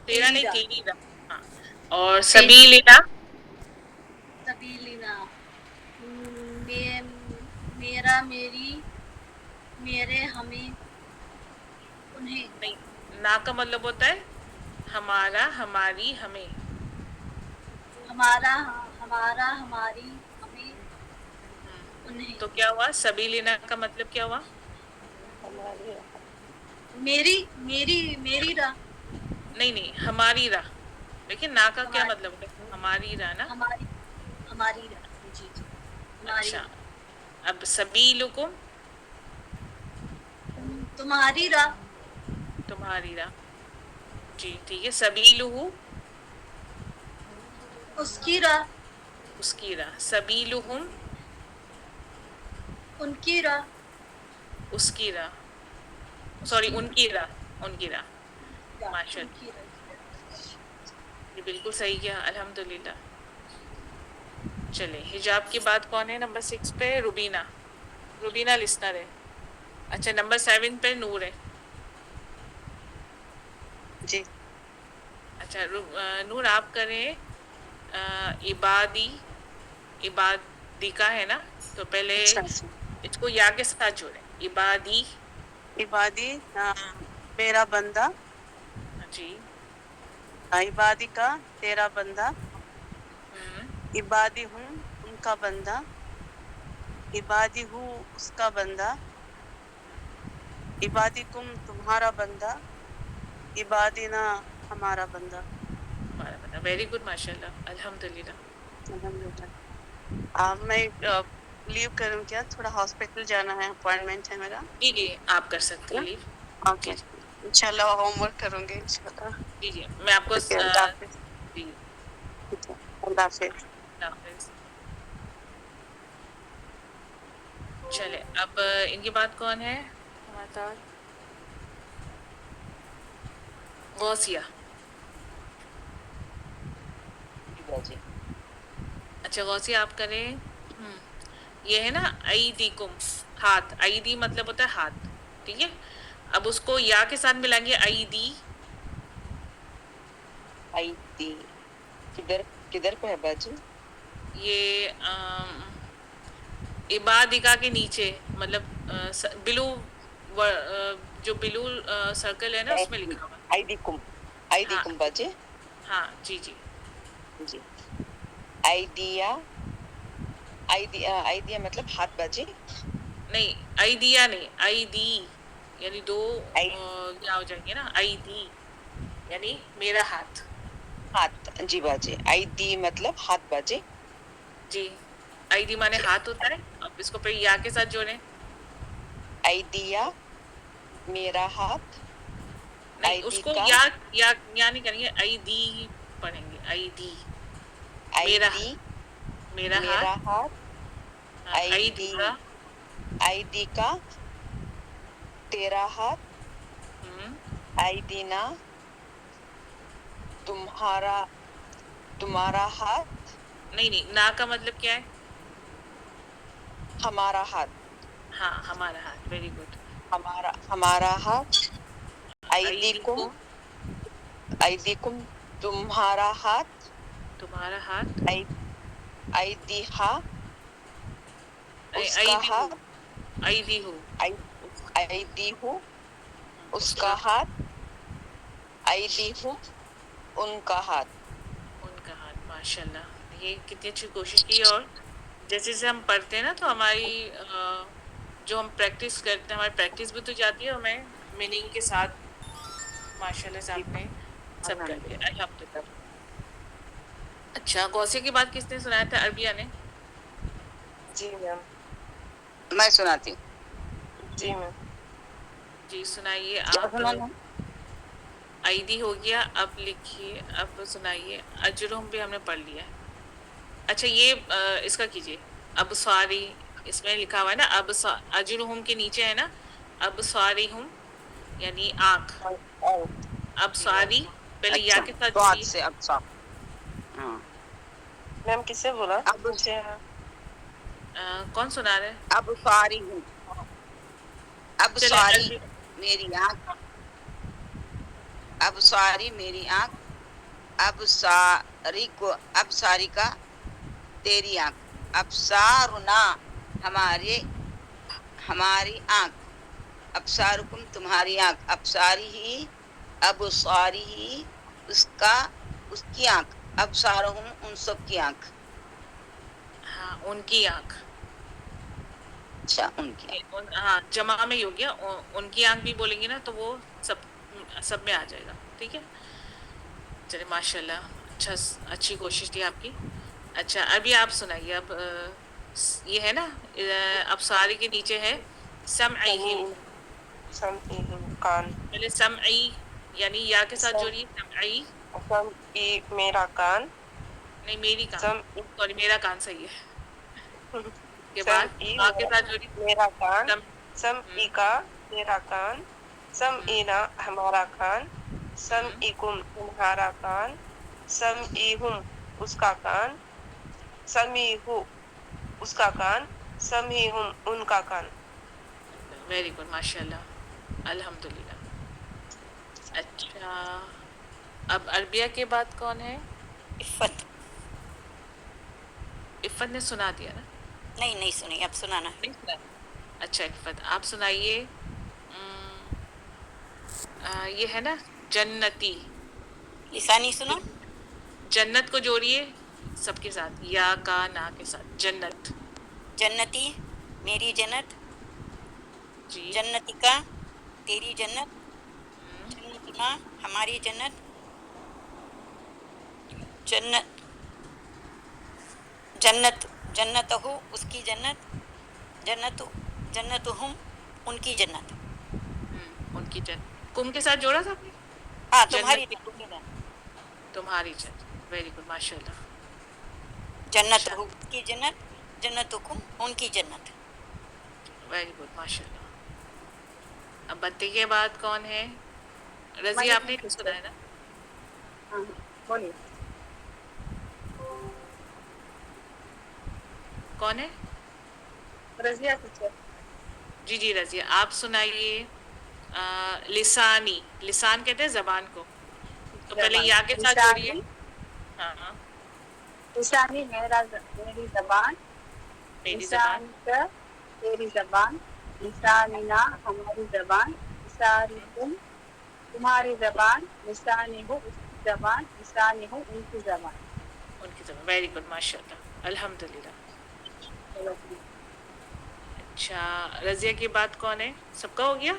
تیرا نہیں، تیرا کیریرا. ہاں. اور سبیلینا. سبیلینا میرا میری میرے ہمیں انہیں نہیں، نا کا مطلب ہوتا ہے ہمارا ہماری ہمیں. ہمارا ہمارا ہماری ہمیں انہیں تو کیا ہوا؟ سبیلینا کا مطلب کیا ہوا؟ میری میری میری راہ نہیں نہیں، ہماری راہ. لیکن نا کا کیا ہماری مطلب ہوتا ہے؟ ہماری راہ نا. ہماری ہماری راہ جی جی ہماری اچھا. راہ اب سبیلکم. تمہاری راہ تمہاری راہ. جی ٹھیک ہے. سبیلہ. اس کی راہ اس کی راہ. سبیلہم. ان کی راہ اس کی راہ. اس سوری، ان راہ کی راہ. ان کی راہ. ماشاء ان اللہ. کی راہ یہ بالکل صحیح کیا الحمد للہ. چلے، حجاب کی بات کون ہے نمبر 6 پہ؟ روبینہ. روبینہ لسنر ہے. اچھا، نمبر 7 پہ نور ہے. جی اچھا نور آپ کریں عبادی. عبادی کا ہے نا، تو پہلے اچھا اچھا. اس کو یا کے ساتھ جوڑیں. عبادی. عبادی میرا بندہ. جی. عبادی کا تیرا بندہ. ہوں. عبادی ہوں ان کا بندہ. عبادی ہوں اس کا بندہ. عبادی کم تمہارا بندہ. عبادینا ہمارا بندہ. ویری گڈ، ماشاء اللہ الحمد للہ. الحمدللہ. میں لیو کروں کیا؟ تھوڑا ہاسپٹل جانا ہے، اپوائنٹمنٹ ہے میرا. جی جی، آپ کر سکتی ہیں لیو. اوکے، جی جی انشاءاللہ ہوم ورک کروں گے انشاءاللہ. جی جی، میں آپ کو اوکے، اللہ حافظ. جی. ٹھیک ہے، اللہ حافظ. اللہ حافظ. چلے، اب ان کی بات کون ہے ہمارے ساتھ؟ غوثیہ. جی. اچھا غوثیہ آپ کریں. یہ ہے نا ایدیکم، ہاتھ. ایدی مطلب ہوتا ہے ہاتھ. ٹھیک ہے. اب اس کو یا کے ساتھ ملائیں گے. ایدی. ایدی کدھر کدھر پہ ہے باجی؟ یہ عبادکا کے نیچے، مطلب بلو جو بلو سرکل ہے نا اس میں لکھا ہوا. ایدیکم. ہاں ایدیکم باجی. ہاں جی جی. جی. ایدیا. ایدیا مطلب ہاتھ باجی. نہیں، ایدیا نہیں، ایدی یعنی دو کیا ہو جائیں گے نا. ایدی یعنی میرا ہاتھ. ہاتھ جی باجی. ایدی مطلب ہاتھ باجی. جی. ایدی مانے جی. ہاتھ ہوتا ہے. اب اس کو پھر یا کے ساتھ جوڑیں. ایدیا میرا ہاتھ. نہیں، اس ایدی کو کا یا نہیں کریں گے. ایدی پڑھیں گے. ایدی میرا ایدی ہاتھ. میرا ہاتھ. ہاں، ایدی ایدی کا. ایدی کا تیرا ہاتھ. ہوں. ایدینا تمہارا ہاتھ. نہیں نہیں، نا کا مطلب کیا ہے؟ ہمارا ہاتھ. ہاں، ہمارا ہاتھ. Very good. ہمارا ہاتھ. ایدی ایدیکم. کو. ایدیکم تمہارا ہاتھ. تمہارا ہاتھ. ایدیہا اس کا ایدی ہو. ہاتھ. ایدی ہو. ایدیہو اس کا ہاتھ. ایدیہم ان کا ہاتھ. ان کا ہاتھ. ماشاء اللہ، یہ کتنی اچھی کوشش کی. اور جیسے جیسے ہم پڑھتے ہیں نا تو ہماری جو ہم پریکٹس کرتے ہیں، ہماری پریکٹس بھی تو جاتی ہے. ہمیں میننگ کے ساتھ ماشاء اللہ سے آپ نے سب کر لیا. الحمدللہ. اچھا، غوثیہ کی بات کس نے سنایا تھا؟ عربیہ نے. جی میم، میں سناتی ہوں. جی میم. جی سنائیے کیا آپ. سنانا؟ ایدی ہو گیا. اب لکھیے، اب سنائیے. اجرم بھی ہم نے پڑھ لیا ہے. اچھا، یہ اس کا کیجیے. اب سواری اس میں لکھا ہوا ہے نا. اب اجرہم کے نیچے ہے نا اب سواری ہوں یعنی آنکھ. اب سواری پہلے یا اچھا، کے ساتھ تو آج جوڑیے. سے اب صاف. ہاں میم، کس سے بولا؟ اب کون سنا رہے؟ اب سواری ہوں. اب چلے سواری میری آنکھ. ابصاری میری آنکھ، ابصاری کو ابصاری کا تیری آنکھ، ابصارنا ہماری آنکھ، ابصارکم تمہاری آنکھ، ابصاری ہی ابصاری ہی اس کی آنکھ، ابصارہم ان سب کی آنکھ، ہاں ان کی آنکھ، اچھا ان کی آنکھ. ہاں جمع میں ہی ہو گیا، ان کی آنکھ بھی بولیں گے نا تو وہ سب میں آ جائے گا. ٹھیک ہے چلے ماشاء اللہ، اچھی کوشش تھی آپ کی. اچھا ابھی آپ سنائیے. اب یہ ہے نا ابصاری کے نیچے ہے سمعہم. سمعہم کان، پہلے سمعی یعنی یا کے ساتھ جوڑیے سمعی. سمعی میرا کان، نہیں میری کان، سمعی سوری میرا کان صحیح ہے. کے بعد سمعی آ کے ساتھ جوڑیے میرا کان، سم. سمعی کا میرا کان، سمعینا ہمارا کان، سمعکم تمہارا کان، سمعہم اس کا کان، سمعہ اس کا کان، سمعہم ان کا کان. ویری گڈ ماشاء اللہ الحمدللہ. اچھا اب عربیہ کے بعد کون ہے؟ عفت. عفت نے سنا دیا نا؟ نہیں سنی، اب سنانا. نہیں سنا. اچھا عفت آپ سنائیے. یہ ہے نا جنتی. لسانی سنا. جنت کو جوڑیے سب کے ساتھ، یا کا نا کے ساتھ، جنت. جنتی میری جنت، جی جنتی کا تیری جنت، جنت ماں ہماری جنت، جنت جنت جنت ہو اس کی جنت، جنت جنتہم ان کی جنت. ان کی جنت. کم کے ساتھ جوڑا تھا آپ نے؟ ہاں تمہاری جنت جنت، تمہاری جنت. ویری گڈ ماشاء اللہ. جنت اچھا ہو اس کی جنت، جنتکم ان کی جنت. ویری گڈ ماشاء اللہ. اب بتی کے بعد کون ہے؟ رضی آپ نے نہیں سنا ہے نا؟ ہاں بولیے. کون ہے؟ رضیہ ٹیچر. جی رضیہ آپ سنائیے. لسانی. لسان کہتے ہیں زبان کو، تو پہلے زبان یا کے ساتھ جوڑیے. لسانی، ہاں لسانی میری زبان، میری زبان. لسان کا تیری زبان، لساننا ہماری زبان، لسانکم تمہاری زبان، لسانہ اس کی زبان، لسانہ ان کی زبان. ان کی زبان. ویری گڈ ماشاء اللہ الحمدللہ. اچھا رضیہ کے بعد کون ہے؟ سب کا ہو گیا؟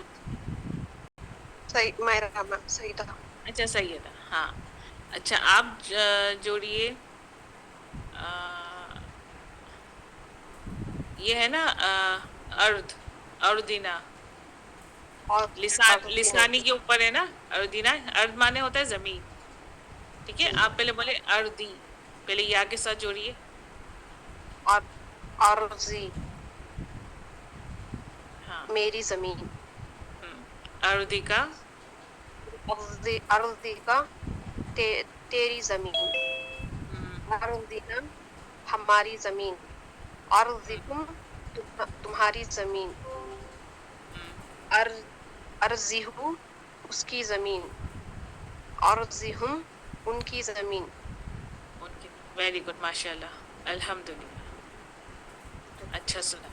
صحیح میرا میم صحیح تھا. اچھا سیدہ. ہاں اچھا آپ جوڑیے. یہ ہے نا ارد، اردینا. اور لسانی کے اوپر ہے نا اردینا. ارد مانے ہوتا ہے زمین. ٹھیک ہے آپ پہلے بولے اردی، پہلے یا کے ساتھ جوڑیے. ارضی ہاں میری زمین، اردی کا ارضی کا تیری زمین، ارضینا ہماری زمین، ارضکم تمہاری زمین، ارضہو اس کی زمین، ارضہم ان کی زمین. ویری گڈ ماشاء اللہ الحمدللہ. اچھا سنا.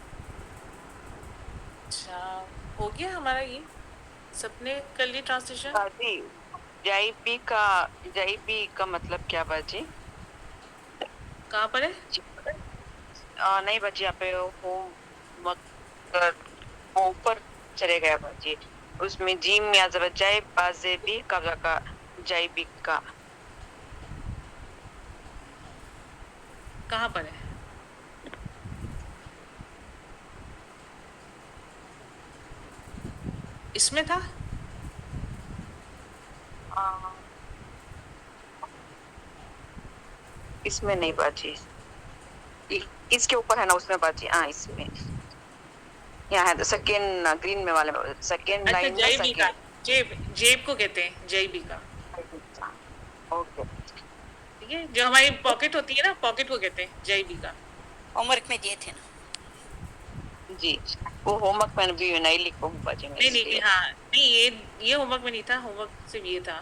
اچھا ہو گیا ہمارا یہ سب نے کر لی ٹرانسلیشن. باجی جائبی کا مطلب کیا باجی؟ کہاں پر ہے؟ نہیں بچی یہاں پہ اوپر چلے گیا باجی. اس میں جیم یا زبر جائب بازیبی قبضہ کا جائبی کا. کہاں پر ہے؟ اس میں تھا. اس میں نہیں باجی، اس کے اوپر ہے نا اس میں باجی. ہاں اس میں یہاں ہے سیکنڈ گرین میں والے سیکنڈ اچھا لائن میں جیبی کا، سیکنڈ. جیب کو کہتے ہیں جیبی کا. اوکے ٹھیک ہے جو ہماری پاکٹ ہوتی ہے نا، پاکٹ کو کہتے ہیں جیبی کا. ہوم ورک میں دیے تھے نا. جی وہ ہوم ورک میں بھی نہیں لکھو باجی میں اس لیے. نہیں ہاں نہیں یہ ہوم ورک میں نہیں تھا. ہوم ورک صرف یہ تھا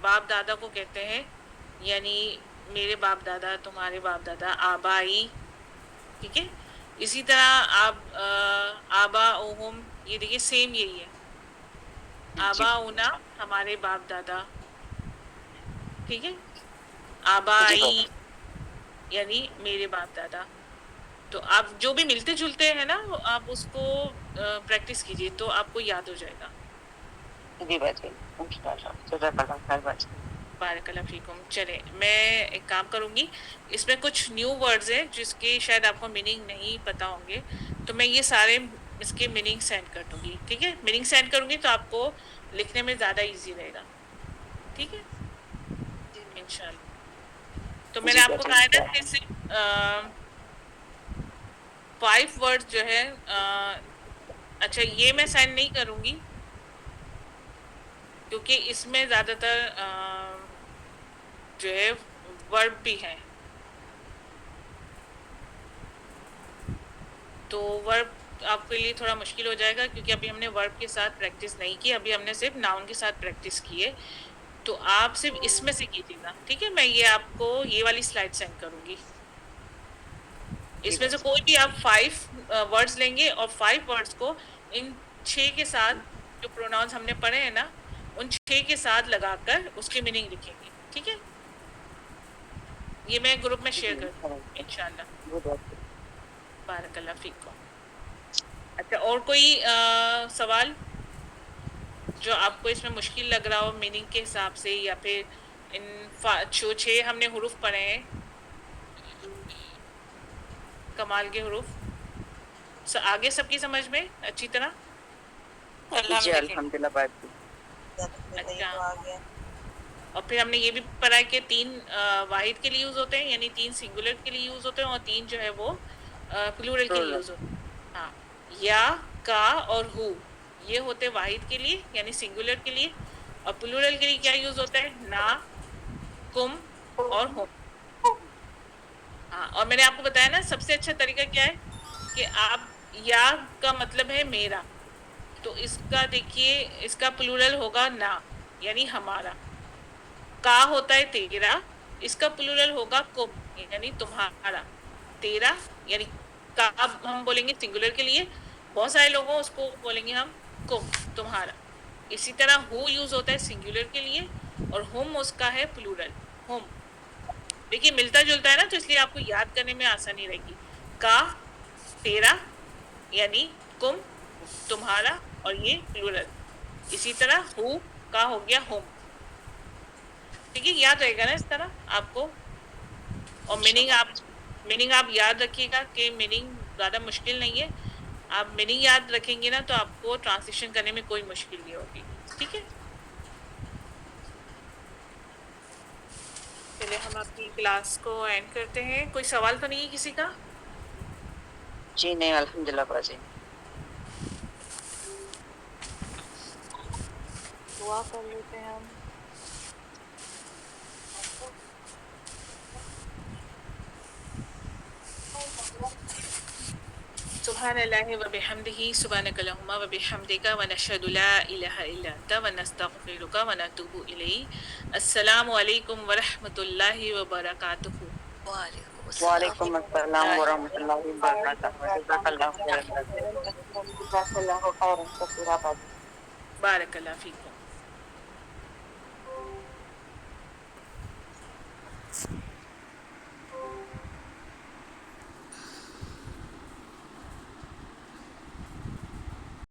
باپ دادا کو کہتے ہیں یعنی میرے باپ دادا تمہارے باپ دادا آبائی ٹھیک ہے. اسی طرح آبا اوہم یہ دیکھیے سیم یہی ہے آبا اونا ہمارے باپ دادا ٹھیک ہے. آبائی یعنی میرے باپ دادا. تو آپ جو بھی ملتے جلتے ہیں نا آپ اس کو پریکٹس کیجئے تو آپ کو یاد ہو جائے گا. جی باجی انشاءاللہ جزاک اللہ خیر باجی. بارک اللہ فیکم. چلے میں ایک کام کروں گی اس میں کچھ نیو ورڈز ہیں جس کے شاید آپ کو میننگ نہیں پتا ہوں گے تو میں یہ سارے اس کے میننگ سینڈ کر دوں گی ٹھیک ہے. میننگ سینڈ کروں گی تو آپ کو لکھنے میں زیادہ ایزی رہے گا ٹھیک ہے انشاءاللہ. تو میں نے آپ کو کہا ہے نا کہ صرف 5 ورڈ جو ہے اچھا یہ میں سینڈ نہیں کروں گی کیونکہ اس میں زیادہ تر جو ہے ورب بھی ہیں تو ورب آپ کے لیے تھوڑا مشکل ہو جائے گا کیونکہ ابھی ہم نے ورب کے ساتھ پریکٹس نہیں کی ابھی ہم نے صرف ناؤن کے ساتھ پریکٹس کی ہے. تو آپ صرف اس میں سے کیجیے گا ٹھیک ہے. میں یہ آپ کو یہ والی سلائڈ سینڈ کروں گی اس میں سے کوئی بھی آپ 5 ورڈز لیں گے اور 5 ورڈز کو ان 6 کے ساتھ جو پروناؤنس ہم نے پڑھے ہیں نا ان 6 کے ساتھ لگا کر اس کی میننگ لکھیں گے ٹھیک ہے. یہ میں گروپ میں شیئر کر دوں گی انشاءاللہ. بارک اللہ فیکم. اچھا اور کوئی سوال جو آپ کو اس میں مشکل لگ رہا ہو میننگ کے حساب سے یا پھر ان جو 6 ہم نے حروف پڑھے ہیں کمال کے حروف آگے سب کی سمجھ میں اچھی طرح جی الحمدللہ باجی. اچھا اور پھر ہم نے یہ بھی پڑھا ہے کہ 3 واحد کے لیے یوز ہوتے ہیں یعنی 3 سنگولر کے لیے یوز ہوتے ہیں اور 3 جو ہے وہ پلورل کے لیے یوز ہوتے ہیں. ہاں یا کا اور ہو یہ ہوتے واحد کے لیے یعنی سنگولر کے لیے اور پلورل کے لیے کیا یوز ہوتا ہے نا کم اور ہم. ہاں اور میں نے آپ کو بتایا نا سب سے اچھا طریقہ کیا ہے کہ آپ یا کا مطلب ہے میرا تو اس کا دیکھیے اس کا پلورل ہوگا نا یعنی ہمارا. کا ہوتا ہے تیرا اس کا پلورل ہوگا کم یعنی تمہارا. تیرا یعنی کا ہم بولیں گے سنگولر کے لیے بہت سارے لوگوں اس کو بولیں گے ہم کم تمہارا. اسی طرح ہو یوز ہوتا ہے سنگولر کے لیے اور ہم اس کا ہے پلورل ہم. دیکھیے ملتا جلتا ہے نا تو اس لیے آپ کو یاد کرنے میں آسانی رہے گی. کا تیرا یعنی کم تمہارا اور یہ پلورل. اسی طرح ہو کا ہو گیا ہوم. ٹھیک ہے یاد رہے گا نا اس طرح آپ کو اور میننگ آپ یاد رکھیے گا کہ میننگ زیادہ مشکل نہیں ہے. آپ میننگ یاد رکھیں گے نا تو آپ کو ٹرانسلیشن کرنے میں کوئی مشکل نہیں ہوگی ٹھیک ہے. چلے ہم اپنی کلاس کو اینڈ کرتے ہیں. کوئی سوال تو نہیں ہے کسی کا؟ جی نہیں الحمدللہ باجی. دعا کر لیتے ہیں ہم. سبحان اللہ و بحمدہ سبحانک اللہم و بحمدک و نشہد لا الہ الا انت و نستغفرک و نتوب الیک. السلام علیکم ورحمۃ اللہ وبرکاتہ. وعلیکم السلام ورحمۃ اللہ وبرکاتہ. جزاک اللہ خیر. جزاک اللہ خیرا کثیرا باجی. بارک اللہ فیکم.